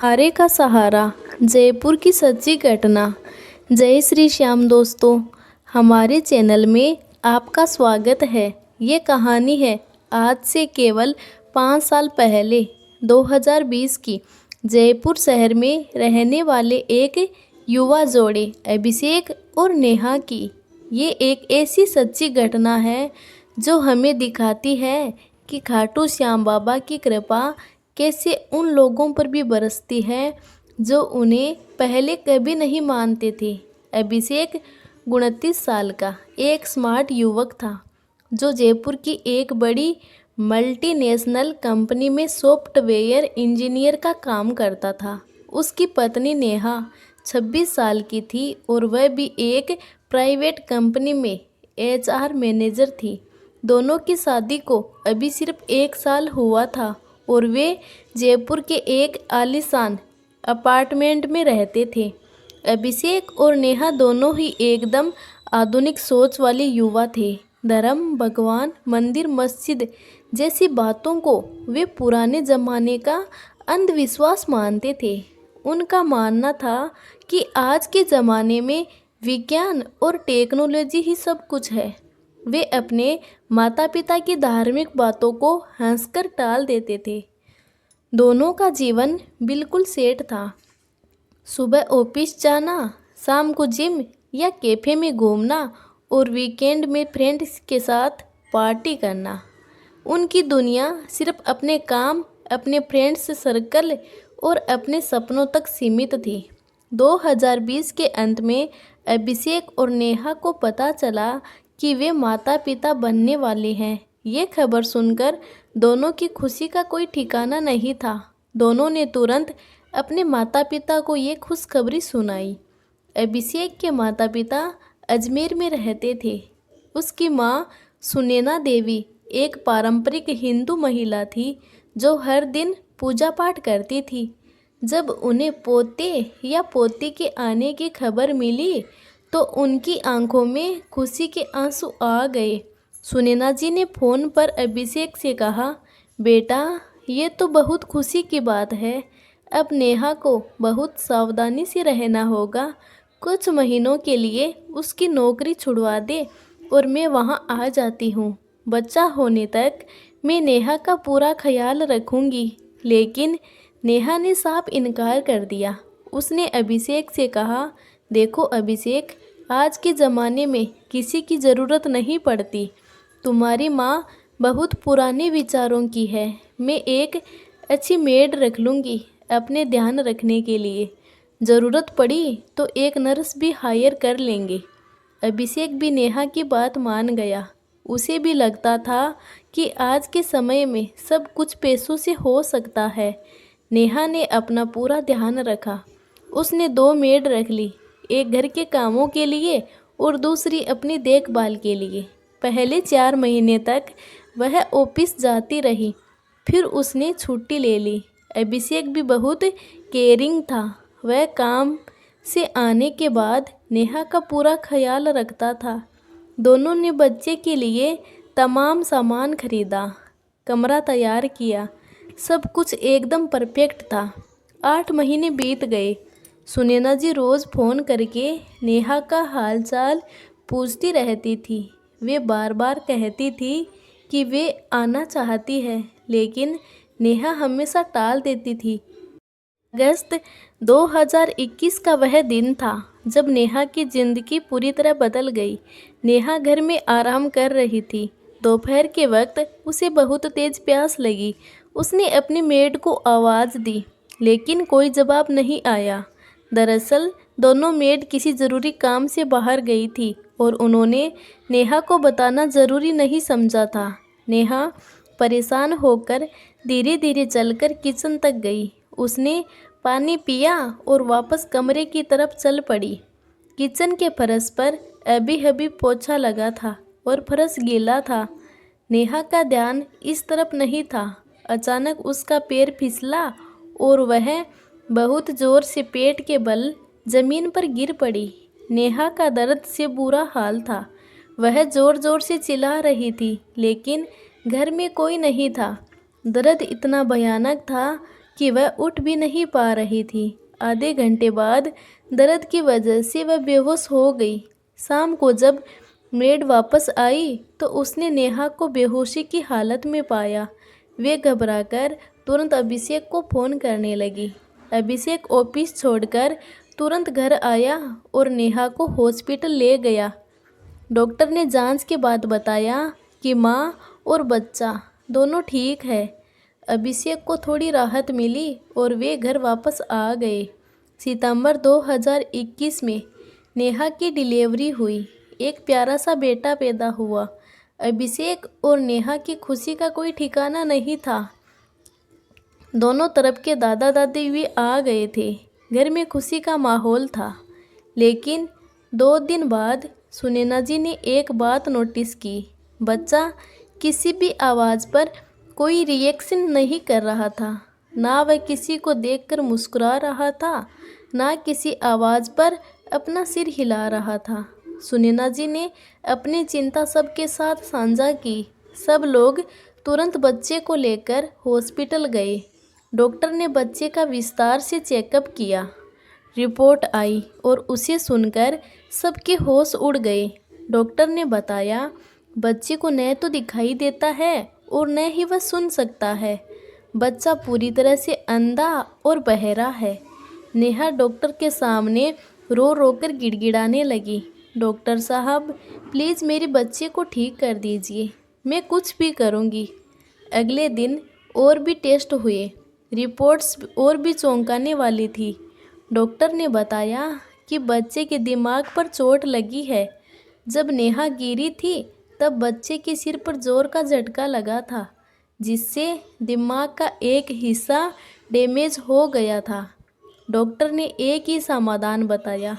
हारे का सहारा, जयपुर की सच्ची घटना। जय श्री श्याम दोस्तों, हमारे चैनल में आपका स्वागत है। ये कहानी है आज से केवल 5 साल पहले 2020 की जयपुर शहर में रहने वाले एक युवा जोड़े अभिषेक और नेहा की। ये एक ऐसी सच्ची घटना है जो हमें दिखाती है कि खाटू श्याम बाबा की कृपा कैसे उन लोगों पर भी बरसती है जो उन्हें पहले कभी नहीं मानते थे। अभिषेक 29 साल का एक स्मार्ट युवक था जो जयपुर की एक बड़ी मल्टीनेशनल कंपनी में सॉफ्टवेयर इंजीनियर का काम करता था। उसकी पत्नी नेहा 26 साल की थी और वह भी एक प्राइवेट कंपनी में एचआर मैनेजर थी। दोनों की शादी को अभी सिर्फ 1 साल हुआ था और वे जयपुर के एक आलीशान अपार्टमेंट में रहते थे। अभिषेक और नेहा दोनों ही एकदम आधुनिक सोच वाले युवा थे। धर्म, भगवान, मंदिर, मस्जिद जैसी बातों को वे पुराने ज़माने का अंधविश्वास मानते थे। उनका मानना था कि आज के ज़माने में विज्ञान और टेक्नोलॉजी ही सब कुछ है। वे अपने माता पिता की धार्मिक बातों को हंसकर टाल देते थे। दोनों का जीवन बिल्कुल सेट था। सुबह ऑफिस जाना, शाम को जिम या कैफे में घूमना और वीकेंड में फ्रेंड्स के साथ पार्टी करना। उनकी दुनिया सिर्फ अपने काम, अपने फ्रेंड्स सर्कल और अपने सपनों तक सीमित थी। 2020 के अंत में अभिषेक और नेहा को पता चला कि वे माता पिता बनने वाले हैं। ये खबर सुनकर दोनों की खुशी का कोई ठिकाना नहीं था। दोनों ने तुरंत अपने माता पिता को ये खुशखबरी सुनाई। अभिषेक के माता पिता अजमेर में रहते थे। उसकी माँ सुनैना देवी एक पारंपरिक हिंदू महिला थी जो हर दिन पूजा पाठ करती थी। जब उन्हें पोते या पोती के आने की खबर मिली तो उनकी आंखों में खुशी के आंसू आ गए। सुनैना जी ने फ़ोन पर अभिषेक से कहा, बेटा ये तो बहुत खुशी की बात है। अब नेहा को बहुत सावधानी से रहना होगा। कुछ महीनों के लिए उसकी नौकरी छुड़वा दे और मैं वहाँ आ जाती हूँ। बच्चा होने तक मैं नेहा का पूरा ख्याल रखूँगी। लेकिन नेहा ने साफ इनकार कर दिया। उसने अभिषेक से कहा, देखो अभिषेक, आज के ज़माने में किसी की ज़रूरत नहीं पड़ती। तुम्हारी माँ बहुत पुराने विचारों की है। मैं एक अच्छी मेड रख लूँगी अपने ध्यान रखने के लिए। ज़रूरत पड़ी तो एक नर्स भी हायर कर लेंगे। अभिषेक भी नेहा की बात मान गया। उसे भी लगता था कि आज के समय में सब कुछ पैसों से हो सकता है। नेहा ने अपना पूरा ध्यान रखा। उसने 2 मेड रख ली, एक घर के कामों के लिए और दूसरी अपनी देखभाल के लिए। पहले 4 महीने तक वह ऑफिस जाती रही, फिर उसने छुट्टी ले ली। अभिषेक भी बहुत केयरिंग था। वह काम से आने के बाद नेहा का पूरा ख्याल रखता था। दोनों ने बच्चे के लिए तमाम सामान खरीदा, कमरा तैयार किया। सब कुछ एकदम परफेक्ट था। 8 महीने बीत गए। सुनैना जी रोज़ फ़ोन करके नेहा का हालचाल पूछती रहती थी। वे बार बार कहती थी कि वे आना चाहती है, लेकिन नेहा हमेशा टाल देती थी। अगस्त 2021 का वह दिन था जब नेहा की ज़िंदगी पूरी तरह बदल गई। नेहा घर में आराम कर रही थी। दोपहर के वक्त उसे बहुत तेज़ प्यास लगी। उसने अपनी मेड को आवाज़ दी, लेकिन कोई जवाब नहीं आया। दरअसल दोनों मेड किसी ज़रूरी काम से बाहर गई थी और उन्होंने नेहा को बताना ज़रूरी नहीं समझा था। नेहा परेशान होकर धीरे धीरे चलकर किचन तक गई। उसने पानी पिया और वापस कमरे की तरफ चल पड़ी। किचन के फर्श पर अभी अभी पोछा लगा था और फर्श गीला था। नेहा का ध्यान इस तरफ नहीं था। अचानक उसका पैर फिसला और वह बहुत ज़ोर से पेट के बल ज़मीन पर गिर पड़ी। नेहा का दर्द से बुरा हाल था। वह ज़ोर ज़ोर से चिल्ला रही थी, लेकिन घर में कोई नहीं था। दर्द इतना भयानक था कि वह उठ भी नहीं पा रही थी। आधे घंटे बाद दर्द की वजह से वह बेहोश हो गई। शाम को जब मेड वापस आई तो उसने नेहा को बेहोशी की हालत में पाया। वे घबराकर तुरंत अभिषेक को फ़ोन करने लगी। अभिषेक ऑफिस छोड़कर तुरंत घर आया और नेहा को हॉस्पिटल ले गया। डॉक्टर ने जांच के बाद बताया कि माँ और बच्चा दोनों ठीक है। अभिषेक को थोड़ी राहत मिली और वे घर वापस आ गए। सितंबर 2021 में नेहा की डिलीवरी हुई। एक प्यारा सा बेटा पैदा हुआ। अभिषेक और नेहा की खुशी का कोई ठिकाना नहीं था। दोनों तरफ के दादा दादी भी आ गए थे। घर में खुशी का माहौल था। लेकिन 2 दिन बाद सुनैना जी ने एक बात नोटिस की। बच्चा किसी भी आवाज़ पर कोई रिएक्शन नहीं कर रहा था। ना वह किसी को देखकर मुस्कुरा रहा था, ना किसी आवाज़ पर अपना सिर हिला रहा था। सुनैना जी ने अपनी चिंता सबके साथ साझा की। सब लोग तुरंत बच्चे को लेकर हॉस्पिटल गए। डॉक्टर ने बच्चे का विस्तार से चेकअप किया। रिपोर्ट आई और उसे सुनकर सबके होश उड़ गए। डॉक्टर ने बताया, बच्चे को न तो दिखाई देता है और न ही वह सुन सकता है। बच्चा पूरी तरह से अंधा और बहरा है। नेहा डॉक्टर के सामने रो रो कर गिड़गिड़ाने लगी। डॉक्टर साहब, प्लीज़ मेरे बच्चे को ठीक कर दीजिए, मैं कुछ भी करूँगी। अगले दिन और भी टेस्ट हुए। रिपोर्ट्स और भी चौंकाने वाली थी। डॉक्टर ने बताया कि बच्चे के दिमाग पर चोट लगी है। जब नेहा गिरी थी तब बच्चे के सिर पर जोर का झटका लगा था, जिससे दिमाग का एक हिस्सा डैमेज हो गया था। डॉक्टर ने एक ही समाधान बताया,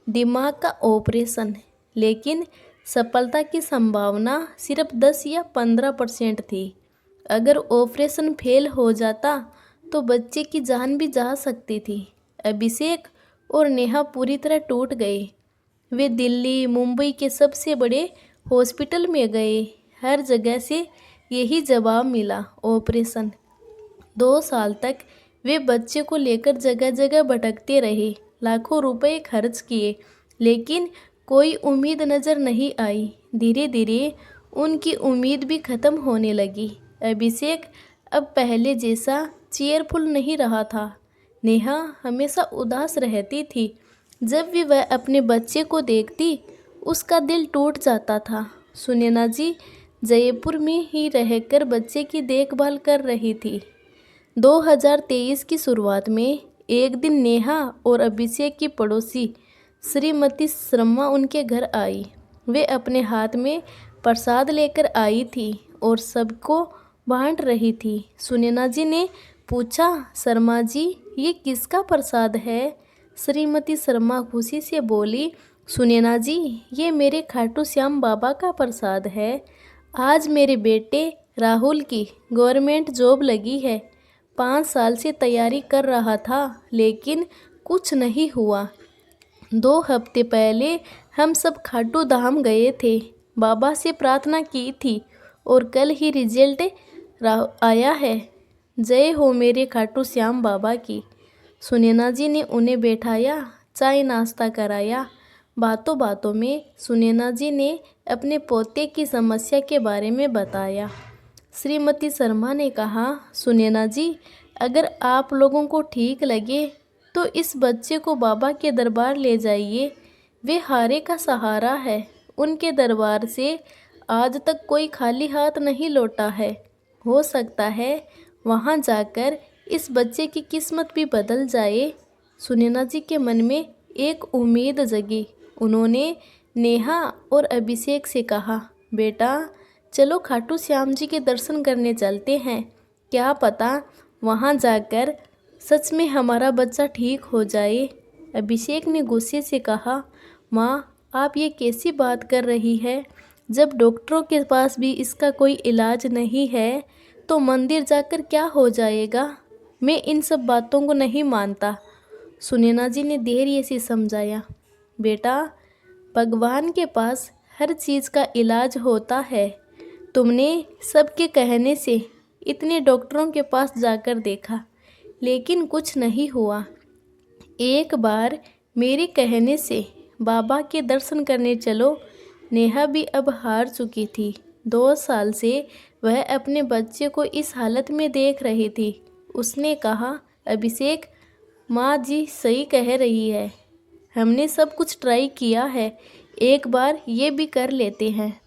दिमाग का ऑपरेशन। लेकिन सफलता की संभावना सिर्फ 10 या 15% थी। अगर ऑपरेशन फेल हो जाता तो बच्चे की जान भी जा सकती थी। अभिषेक और नेहा पूरी तरह टूट गए। वे दिल्ली, मुंबई के सबसे बड़े हॉस्पिटल में गए। हर जगह से यही जवाब मिला, ऑपरेशन। 2 साल तक वे बच्चे को लेकर जगह जगह भटकते रहे, लाखों रुपए खर्च किए, लेकिन कोई उम्मीद नज़र नहीं आई। धीरे धीरे उनकी उम्मीद भी ख़त्म होने लगी। अभिषेक अब पहले जैसा चीयरफुल नहीं रहा था। नेहा हमेशा उदास रहती थी। जब भी वह अपने बच्चे को देखती, उसका दिल टूट जाता था। सुनैना जी जयपुर में ही रहकर बच्चे की देखभाल कर रही थी। 2023 की शुरुआत में एक दिन नेहा और अभिषेक की पड़ोसी श्रीमती शर्मा उनके घर आई। वे अपने हाथ में प्रसाद लेकर आई थी और सबको बांट रही थी। सुनैना जी ने पूछा, शर्मा जी, ये किसका प्रसाद है? श्रीमती शर्मा खुशी से बोली, सुनैना जी, ये मेरे खाटू श्याम बाबा का प्रसाद है। आज मेरे बेटे राहुल की गवर्नमेंट जॉब लगी है। 5 साल से तैयारी कर रहा था, लेकिन कुछ नहीं हुआ। 2 हफ्ते पहले हम सब खाटू धाम गए थे, बाबा से प्रार्थना की थी और कल ही रिजल्ट आया है। जय हो मेरे खाटू श्याम बाबा की। सुनैना जी ने उन्हें बैठाया, चाय नाश्ता कराया। बातों बातों में सुनैना जी ने अपने पोते की समस्या के बारे में बताया। श्रीमती शर्मा ने कहा, सुनैना जी, अगर आप लोगों को ठीक लगे तो इस बच्चे को बाबा के दरबार ले जाइए। वे हारे का सहारा है। उनके दरबार से आज तक कोई खाली हाथ नहीं लौटा है। हो सकता है वहाँ जाकर इस बच्चे की किस्मत भी बदल जाए। सुनैना जी के मन में एक उम्मीद जगी। उन्होंने नेहा और अभिषेक से कहा, बेटा चलो खाटू श्याम जी के दर्शन करने चलते हैं। क्या पता वहाँ जाकर सच में हमारा बच्चा ठीक हो जाए। अभिषेक ने गुस्से से कहा, माँ, आप ये कैसी बात कर रही है? जब डॉक्टरों के पास भी इसका कोई इलाज नहीं है तो मंदिर जाकर क्या हो जाएगा? मैं इन सब बातों को नहीं मानता। सुनैना जी ने धैर्य से समझाया, बेटा भगवान के पास हर चीज़ का इलाज होता है। तुमने सबके कहने से इतने डॉक्टरों के पास जाकर देखा, लेकिन कुछ नहीं हुआ। एक बार मेरे कहने से बाबा के दर्शन करने चलो। नेहा भी अब हार चुकी थी। 2 साल से वह अपने बच्चे को इस हालत में देख रही थी। उसने कहा, अभिषेक, माँ जी सही कह रही है। हमने सब कुछ ट्राई किया है, एक बार ये भी कर लेते हैं।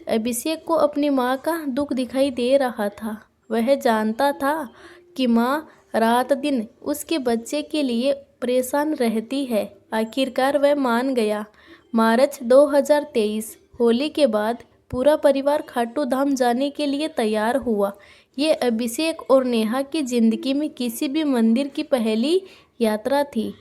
अभिषेक को अपनी माँ का दुख दिखाई दे रहा था। वह जानता था कि माँ रात दिन उसके बच्चे के लिए परेशान रहती है। आखिरकार वह मान गया। मार्च 2023 होली के बाद पूरा परिवार खाटू धाम जाने के लिए तैयार हुआ। ये अभिषेक और नेहा की जिंदगी में किसी भी मंदिर की पहली यात्रा थी।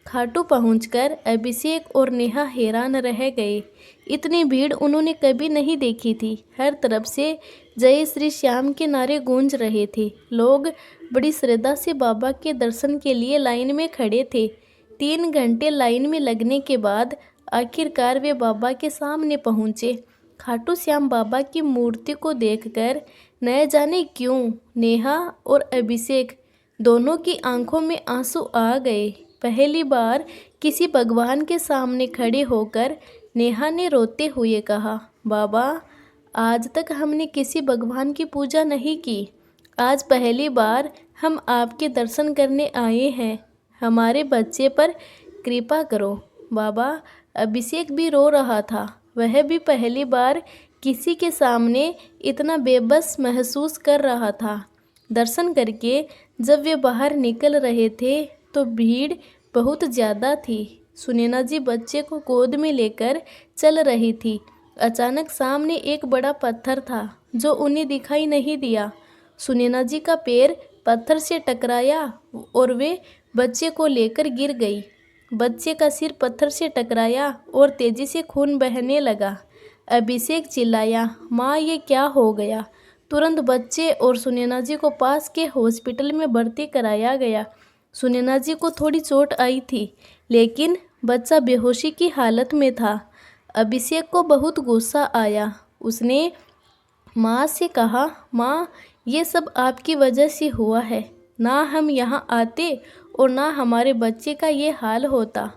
खाटू पहुंचकर अभिषेक और नेहा हैरान रह गए। इतनी भीड़ उन्होंने कभी नहीं देखी थी। हर तरफ से जय श्री श्याम के नारे गूंज रहे थे। लोग बड़ी श्रद्धा से बाबा के दर्शन के लिए लाइन में खड़े थे। 3 घंटे लाइन में लगने के बाद आखिरकार वे बाबा के सामने पहुंचे। खाटू श्याम बाबा की मूर्ति को देखकर न जाने क्यों नेहा और अभिषेक दोनों की आंखों में आंसू आ गए। पहली बार किसी भगवान के सामने खड़े होकर नेहा ने रोते हुए कहा, बाबा, आज तक हमने किसी भगवान की पूजा नहीं की। आज पहली बार हम आपके दर्शन करने आए हैं। हमारे बच्चे पर कृपा करो। बाबा, अभिषेक भी रो रहा था। वह भी पहली बार किसी के सामने इतना बेबस महसूस कर रहा था। दर्शन करके जब वे बाहर निकल रहे थे तो भीड़ बहुत ज़्यादा थी। सुनैना जी बच्चे को गोद में लेकर चल रही थी। अचानक सामने एक बड़ा पत्थर था जो उन्हें दिखाई नहीं दिया। सुनैना जी का पैर पत्थर से टकराया और वे बच्चे को लेकर गिर गई। बच्चे का सिर पत्थर से टकराया और तेजी से खून बहने लगा। अभिषेक चिल्लाया, माँ, ये क्या हो गया? तुरंत बच्चे और सुनैना जी को पास के हॉस्पिटल में भर्ती कराया गया। सुनैना जी को थोड़ी चोट आई थी, लेकिन बच्चा बेहोशी की हालत में था। अभिषेक को बहुत गुस्सा आया। उसने माँ से कहा, माँ, ये सब आपकी वजह से हुआ है। ना हम यहाँ आते और ना हमारे बच्चे का ये हाल होता।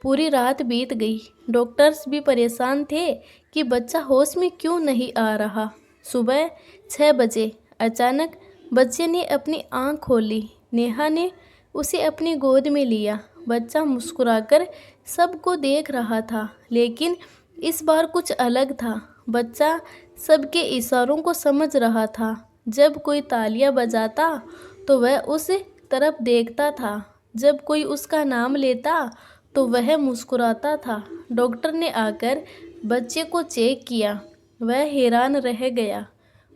पूरी रात बीत गई। डॉक्टर्स भी परेशान थे कि बच्चा होश में क्यों नहीं आ रहा। सुबह 6 बजे अचानक बच्चे ने अपनी आँख खोली। नेहा ने उसे अपनी गोद में लिया। बच्चा मुस्कुराकर सबको देख रहा था, लेकिन इस बार कुछ अलग था। बच्चा सबके इशारों को समझ रहा था। जब कोई तालियां बजाता तो वह उस तरफ देखता था। जब कोई उसका नाम लेता तो वह मुस्कुराता था। डॉक्टर ने आकर बच्चे को चेक किया। वह हैरान रह गया।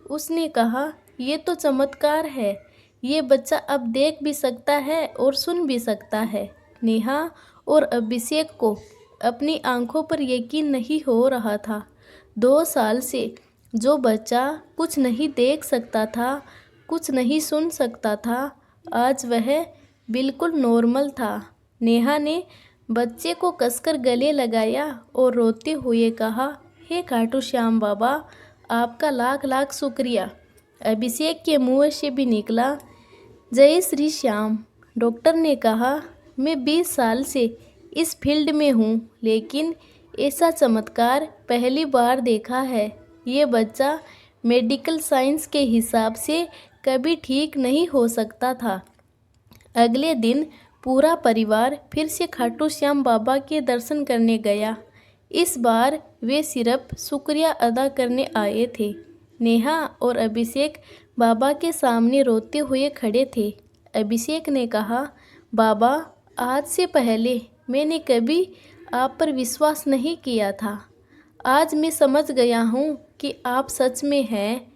उसने कहा, ये तो चमत्कार है। ये बच्चा अब देख भी सकता है और सुन भी सकता है। नेहा और अभिषेक को अपनी आंखों पर यकीन नहीं हो रहा था। 2 साल से जो बच्चा कुछ नहीं देख सकता था, कुछ नहीं सुन सकता था, आज वह बिल्कुल नॉर्मल था। नेहा ने बच्चे को कसकर गले लगाया और रोते हुए कहा, हे खाटू श्याम बाबा, आपका लाख लाख शुक्रिया। अभिषेक के मुंह से भी निकला, जय श्री श्याम। डॉक्टर ने कहा, मैं 20 साल से इस फील्ड में हूँ, लेकिन ऐसा चमत्कार पहली बार देखा है। ये बच्चा मेडिकल साइंस के हिसाब से कभी ठीक नहीं हो सकता था। अगले दिन पूरा परिवार फिर से खाटू श्याम बाबा के दर्शन करने गया। इस बार वे सिर्फ शुक्रिया अदा करने आए थे। नेहा और अभिषेक बाबा के सामने रोते हुए खड़े थे। अभिषेक ने कहा, बाबा, आज से पहले मैंने कभी आप पर विश्वास नहीं किया था। आज मैं समझ गया हूँ कि आप सच में हैं।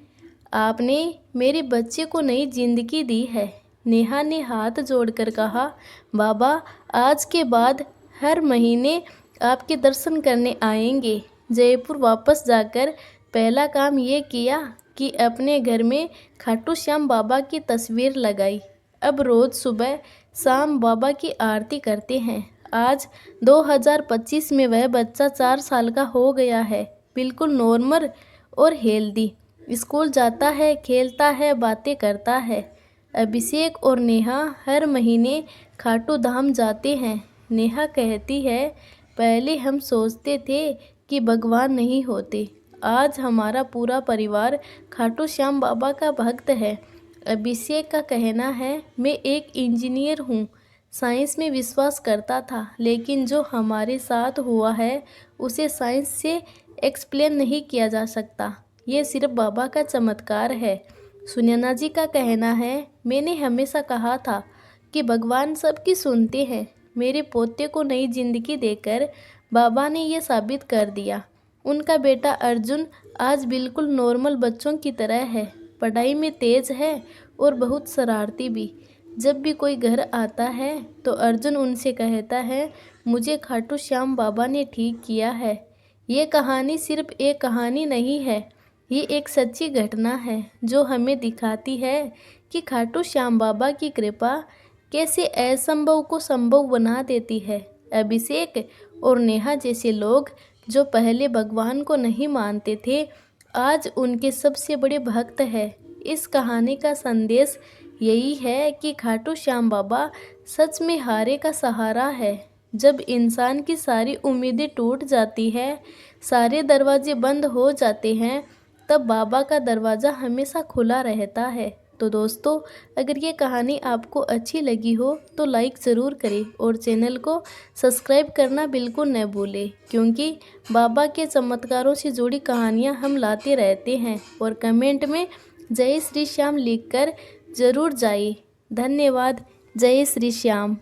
आपने मेरे बच्चे को नई जिंदगी दी है। नेहा ने हाथ जोड़कर कहा, बाबा, आज के बाद हर महीने आपके दर्शन करने आएंगे। जयपुर वापस जाकर पहला काम ये किया कि अपने घर में खाटू श्याम बाबा की तस्वीर लगाई। अब रोज़ सुबह शाम बाबा की आरती करते हैं। आज 2025 में वह बच्चा 4 साल का हो गया है, बिल्कुल नॉर्मल और हेल्दी। स्कूल जाता है, खेलता है, बातें करता है। अभिषेक और नेहा हर महीने खाटू धाम जाते हैं। नेहा कहती है, पहले हम सोचते थे कि भगवान नहीं होते, आज हमारा पूरा परिवार खाटू श्याम बाबा का भक्त है। अभिषेक का कहना है, मैं एक इंजीनियर हूँ, साइंस में विश्वास करता था, लेकिन जो हमारे साथ हुआ है उसे साइंस से एक्सप्लेन नहीं किया जा सकता, ये सिर्फ बाबा का चमत्कार है। सुनैना जी का कहना है, मैंने हमेशा कहा था कि भगवान सबकी सुनते हैं। मेरे पोते को नई जिंदगी देकर बाबा ने ये साबित कर दिया। उनका बेटा अर्जुन आज बिल्कुल नॉर्मल बच्चों की तरह है, पढ़ाई में तेज है और बहुत शरारती भी। जब भी कोई घर आता है तो अर्जुन उनसे कहता है, मुझे खाटू श्याम बाबा ने ठीक किया है। ये कहानी सिर्फ एक कहानी नहीं है, ये एक सच्ची घटना है जो हमें दिखाती है कि खाटू श्याम बाबा की कृपा कैसे असंभव को संभव बना देती है। अभिषेक और नेहा जैसे लोग जो पहले भगवान को नहीं मानते थे, आज उनके सबसे बड़े भक्त हैं। इस कहानी का संदेश यही है कि खाटू श्याम बाबा सच में हारे का सहारा है। जब इंसान की सारी उम्मीदें टूट जाती है, सारे दरवाजे बंद हो जाते हैं, तब बाबा का दरवाज़ा हमेशा खुला रहता है। तो दोस्तों, अगर ये कहानी आपको अच्छी लगी हो तो लाइक ज़रूर करें और चैनल को सब्सक्राइब करना बिल्कुल न भूलें, क्योंकि बाबा के चमत्कारों से जुड़ी कहानियाँ हम लाते रहते हैं। और कमेंट में जय श्री श्याम लिखकर ज़रूर जाइए। धन्यवाद। जय श्री श्याम।